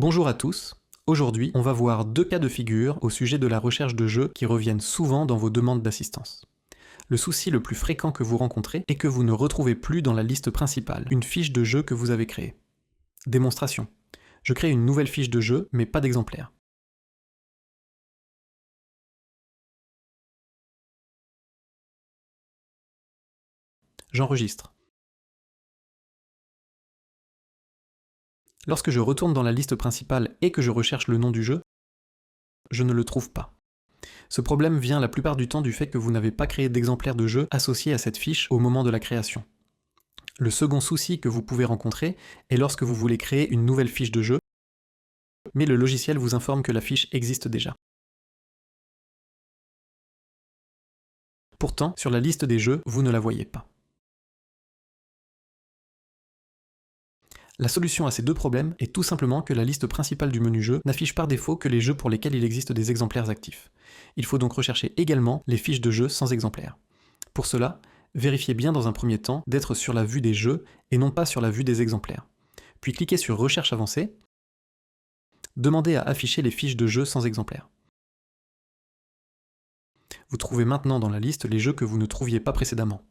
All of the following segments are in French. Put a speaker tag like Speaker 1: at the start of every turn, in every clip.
Speaker 1: Bonjour à tous, aujourd'hui on va voir deux cas de figure au sujet de la recherche de jeux qui reviennent souvent dans vos demandes d'assistance. Le souci le plus fréquent que vous rencontrez est que vous ne retrouvez plus dans la liste principale une fiche de jeu que vous avez créée. Démonstration. Je crée une nouvelle fiche de jeu, mais pas d'exemplaire. J'enregistre. Lorsque je retourne dans la liste principale et que je recherche le nom du jeu, je ne le trouve pas. Ce problème vient la plupart du temps du fait que vous n'avez pas créé d'exemplaire de jeu associé à cette fiche au moment de la création. Le second souci que vous pouvez rencontrer est lorsque vous voulez créer une nouvelle fiche de jeu, mais le logiciel vous informe que la fiche existe déjà. Pourtant, sur la liste des jeux, vous ne la voyez pas. La solution à ces deux problèmes est tout simplement que la liste principale du menu jeu n'affiche par défaut que les jeux pour lesquels il existe des exemplaires actifs. Il faut donc rechercher également les fiches de jeux sans exemplaires. Pour cela, vérifiez bien dans un premier temps d'être sur la vue des jeux et non pas sur la vue des exemplaires. Puis cliquez sur Recherche avancée, demandez à afficher les fiches de jeux sans exemplaires. Vous trouvez maintenant dans la liste les jeux que vous ne trouviez pas précédemment.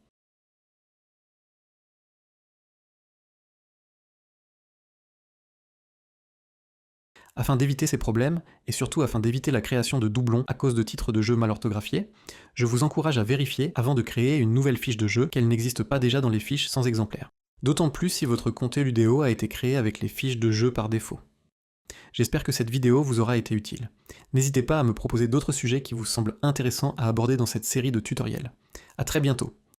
Speaker 1: Afin d'éviter ces problèmes, et surtout afin d'éviter la création de doublons à cause de titres de jeux mal orthographiés, je vous encourage à vérifier avant de créer une nouvelle fiche de jeu qu'elle n'existe pas déjà dans les fiches sans exemplaires. D'autant plus si votre compte Ludéo a été créé avec les fiches de jeu par défaut. J'espère que cette vidéo vous aura été utile. N'hésitez pas à me proposer d'autres sujets qui vous semblent intéressants à aborder dans cette série de tutoriels. À très bientôt.